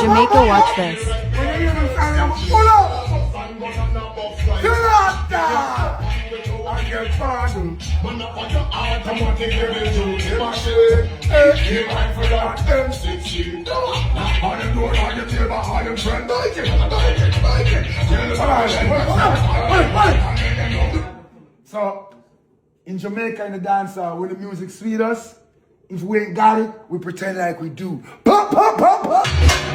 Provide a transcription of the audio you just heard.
Jamaica, watch this. So, in Jamaica, in the dancehall, when the music sweet us, if we ain't got it, we pretend like we do. Pop, pop, pop, pop.